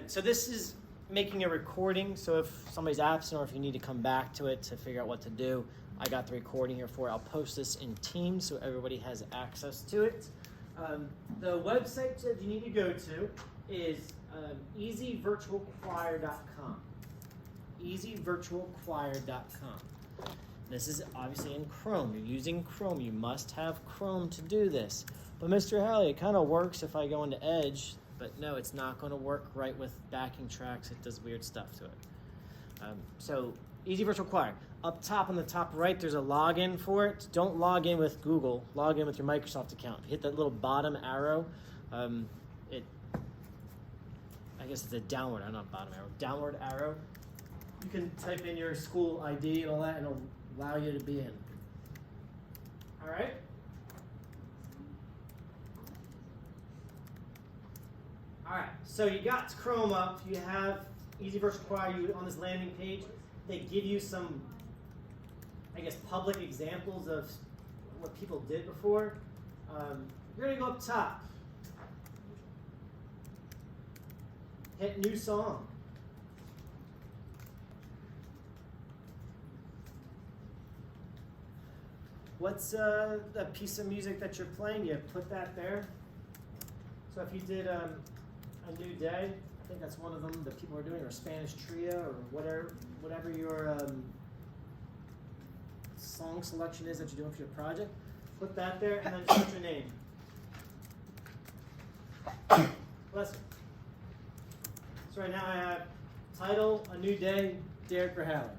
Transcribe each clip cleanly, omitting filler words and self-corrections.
So this is making a recording. So if somebody's absent or if you need to come back to it to figure out what to do, I got the recording here for it. I'll post this in Teams so everybody has access to it. The website that you need to go to is easyvirtualchoir.com. easyvirtualchoir.com. This is obviously in Chrome. You're using Chrome. You must have Chrome to do this. But Mr. Halley, it kind of works if I go into Edge, but no, it's not going to work right with backing tracks. It does weird stuff to it. So Easy Virtual Choir. Up top on the top right, there's a login for it. Don't log in with Google. Log in with your Microsoft account. Hit that little bottom arrow. I guess it's a downward, not bottom arrow. Downward arrow. You can type in your school ID and all that, and it'll allow you to be in. All right? All right, so you got Chrome up. You have Easy Virtual Choir on this landing page. They give you some, I guess, public examples of what people did before. You're going to go up top. Hit New Song. What's the piece of music that you're playing? You put that there. So if you did A New Day, I think that's one of them that people are doing, or Spanish Trio, or whatever your song selection is that you're doing for your project. Put that there, and then just put your name. Bless you. So right now I have title, A New Day, Derek Verhalen.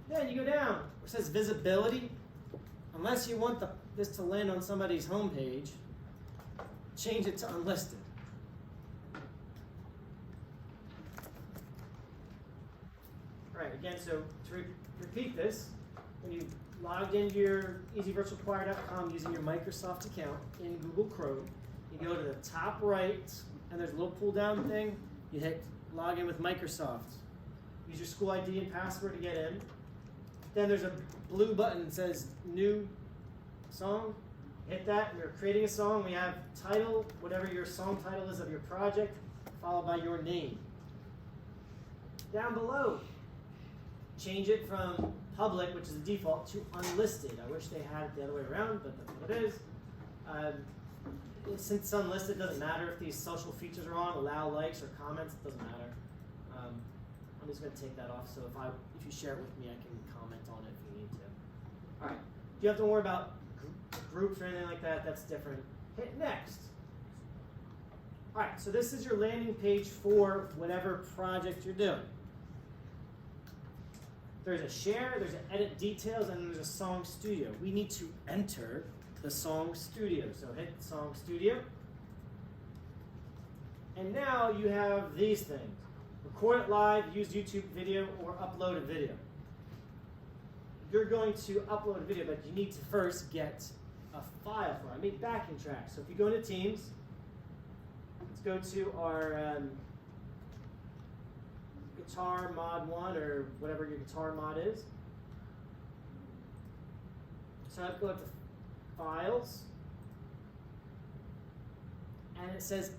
Then you go down where it says visibility. Unless you want this to land on somebody's homepage, change it to unlisted. All right, again, so to repeat this, when you logged into your easyvirtualchoir.com using your Microsoft account in Google Chrome, you go to the top right, and there's a little pull down thing. You hit log in with Microsoft. Use your school ID and password to get in. Then there's a blue button that says New Song. Hit that, and we're creating a song. We have title, whatever your song title is of your project, followed by your name. Down below, change it from public, which is the default, to unlisted. I wish they had it the other way around, but that's what it is. Since it's unlisted, it doesn't matter if these social features are on, allow likes or comments, it doesn't matter. I'm just going to take that off, so if you share it with me, I can comment on it if you need to. All right. Do you have to worry about groups or anything like that? That's different. Hit next. All right, so this is your landing page for whatever project you're doing. There's a share, there's an edit details, and there's a song studio. We need to enter the song studio. So hit song studio. And now you have these things. Record it live, use YouTube video, or upload a video. You're going to upload a video, but you need to first get a file for it. I made backing tracks. So if you go into Teams, let's go to our Guitar Mod 1, or whatever your guitar mod is. So I have to go up to Files, and it says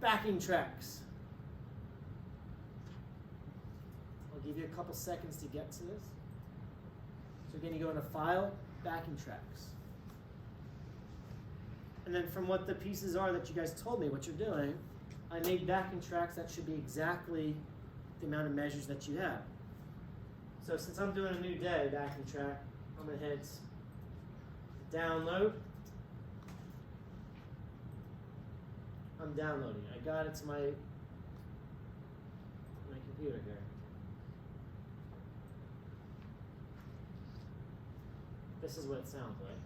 Backing Tracks. I'll give you a couple seconds to get to this. So again, you go into File, Backing Tracks. And then from what the pieces are that you guys told me what you're doing, I made backing tracks that should be exactly the amount of measures that you have. So since I'm doing a New Day backing track, I'm going to hit download. I'm downloading. I got it to my computer here. This is what it sounds like.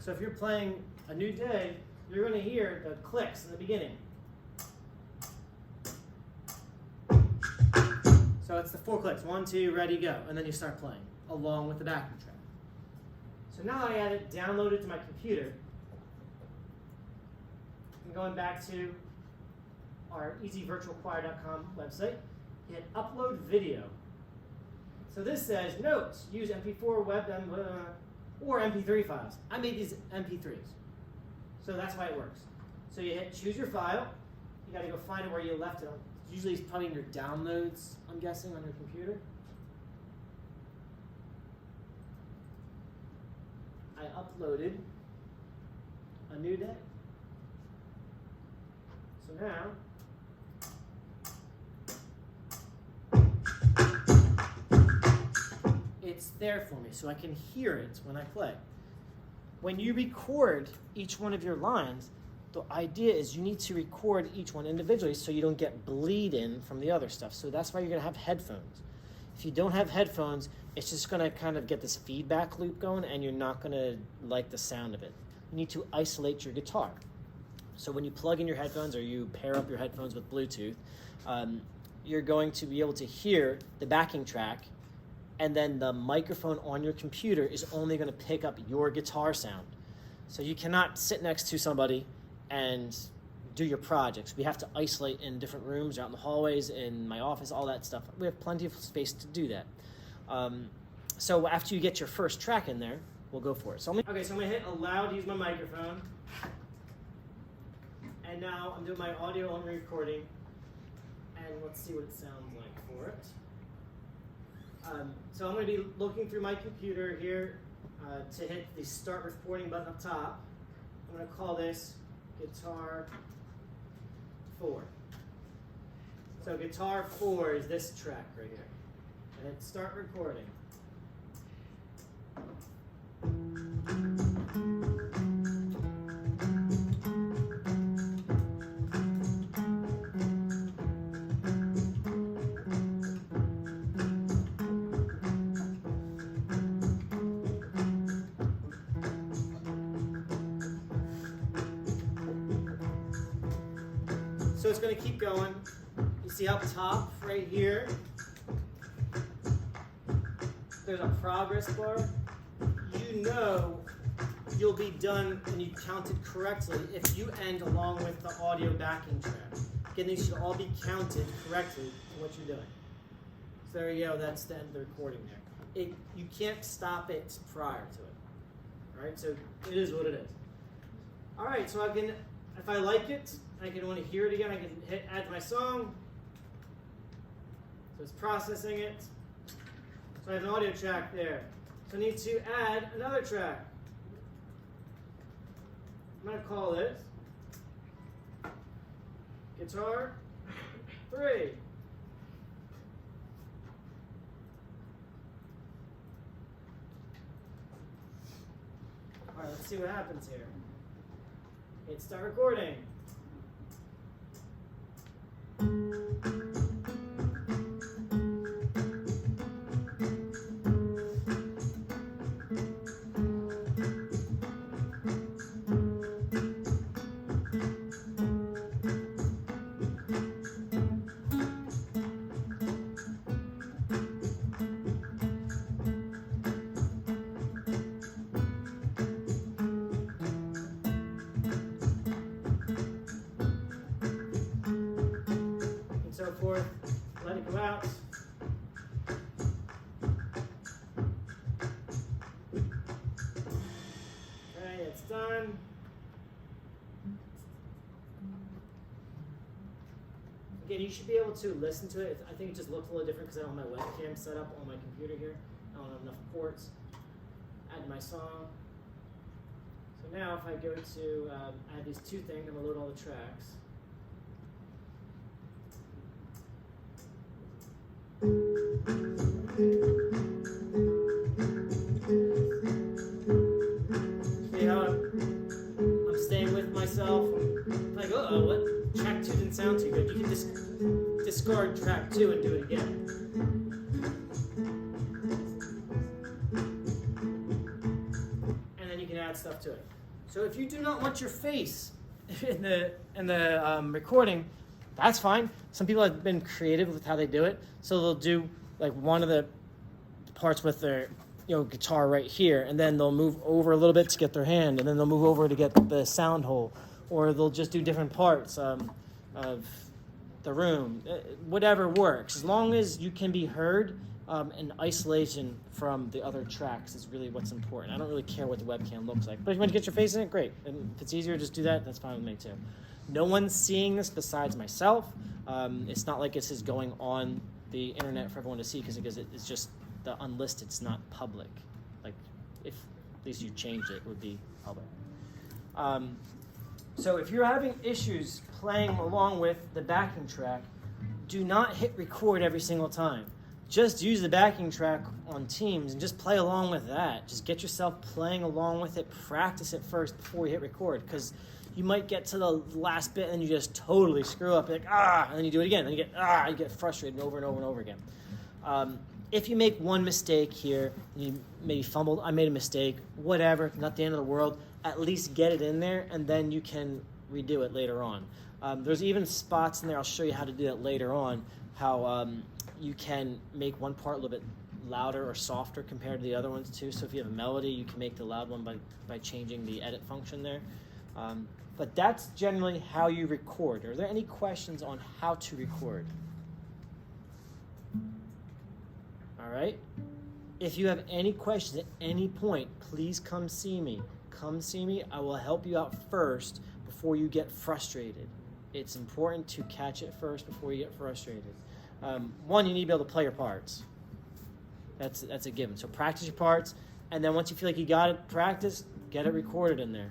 So if you're playing A New Day, you're going to hear the clicks in the beginning. So it's the 4 clicks. 1, 2, ready, go. And then you start playing along with the backing track. So now I had it downloaded to my computer. and going back to our easyvirtualchoir.com website, you hit upload video. So this says, notes, use MP4, WebM, or MP3 files. I made these MP3s. So that's why it works. So you hit choose your file. You got to go find it where you left it. Usually it's probably in your downloads, I'm guessing, on your computer. I uploaded a new day. So now, it's there for me, so I can hear it when I play. When you record each one of your lines, the idea is you need to record each one individually so you don't get bleed in from the other stuff. So that's why you're going to have headphones. If you don't have headphones, it's just going to kind of get this feedback loop going, and you're not going to like the sound of it. You need to isolate your guitar. So when you plug in your headphones or you pair up your headphones with Bluetooth, you're going to be able to hear the backing track, and then the microphone on your computer is only going to pick up your guitar sound. So you cannot sit next to somebody and do your projects. We have to isolate in different rooms, out in the hallways, in my office, all that stuff. We have plenty of space to do that. So after you get your first track in there, we'll go for it. So I'm going to hit allow to use my microphone. And now I'm doing my audio only recording. And let's see what it sounds like for it. So I'm going to be looking through my computer here to hit the start recording button up top. I'm going to call this Guitar 4. So Guitar 4 is this track right here. And hit start recording. So it's going to keep going. You see up top right here, there's a progress bar. You know you'll be done and you counted correctly if you end along with the audio backing track. Again, these should all be counted correctly to what you're doing. So there you go, that's the end of the recording there. You can't stop it prior to it. All right, so it is what it is. All right, so I can, if I like it, I can want to hear it again, I can hit add my song. So it's processing it. So I have an audio track there. So I need to add another track. I'm going to call this Guitar 3. All right, let's see what happens here. Hit start recording. So forth, let it go out. Okay, it's done. Again, you should be able to listen to it. I think it just looks a little different because I don't have my webcam set up on my computer here. I don't have enough ports. Add my song. So now if I go to add these two things, I'm going to load all the tracks. See how I'm staying with myself? Like, uh-oh, what? Track 2 didn't sound too good. You can just discard track 2 and do it again. And then you can add stuff to it. So if you do not want your face in the recording, that's fine. Some people have been creative with how they do it. So they'll do like one of the parts with their guitar right here, and then they'll move over a little bit to get their hand, and then they'll move over to get the sound hole, or they'll just do different parts of the room. Whatever works, as long as you can be heard. And isolation from the other tracks is really what's important. I don't really care what the webcam looks like, but if you want to get your face in it, great. And if it's easier, just do that. That's fine with me too. No one's seeing this besides myself. It's not like this is going on the internet for everyone to see because it's just the unlisted. It's not public. Like if at least you changed it, it would be public. So if you're having issues playing along with the backing track, do not hit record every single time. Just use the backing track on Teams and just play along with that. Just get yourself playing along with it. Practice it first before you hit record, because you might get to the last bit and you just totally screw up. You're like, and then you do it again. And you get frustrated over and over and over again. If you make one mistake here, you maybe fumbled, I made a mistake, whatever, not the end of the world. At least get it in there, and then you can redo it later on. There's even spots in there, I'll show you how to do that later on, how you can make one part a little bit louder or softer compared to the other ones too. So if you have a melody, you can make the loud one by changing the edit function there. But that's generally how you record. Are there any questions on how to record? All right. If you have any questions at any point, please come see me. Come see me. I will help you out first before you get frustrated. It's important to catch it first before you get frustrated. One, you need to be able to play your parts. That's a given. So practice your parts, and then once you feel like you got it, practice, get it recorded in there.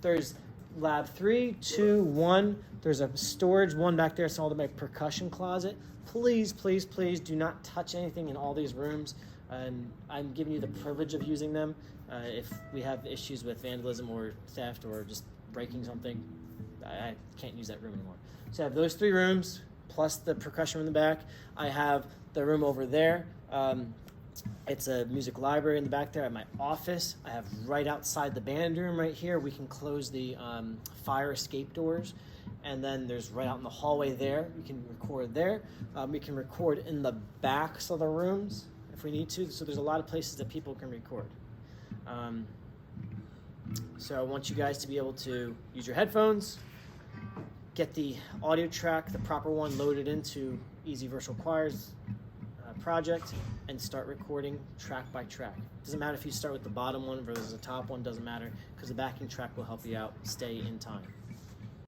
There's lab 3, 2, 1. There's a storage one back there. It's called my percussion closet. Please, please, please do not touch anything in all these rooms. And I'm giving you the privilege of using them. If we have issues with vandalism or theft or just breaking something, I can't use that room anymore. So I have those 3 rooms, plus the percussion room in the back. I have the room over there. It's a music library in the back there. I have my office. I have right outside the band room right here. We can close the fire escape doors. And then there's right out in the hallway there. We can record there. We can record in the backs of the rooms if we need to. So there's a lot of places that people can record. So I want you guys to be able to use your headphones, get the audio track, the proper one, loaded into Easy Virtual Choir's project, and start recording track by track. Doesn't matter if you start with the bottom one versus the top one, doesn't matter, because the backing track will help you out stay in time.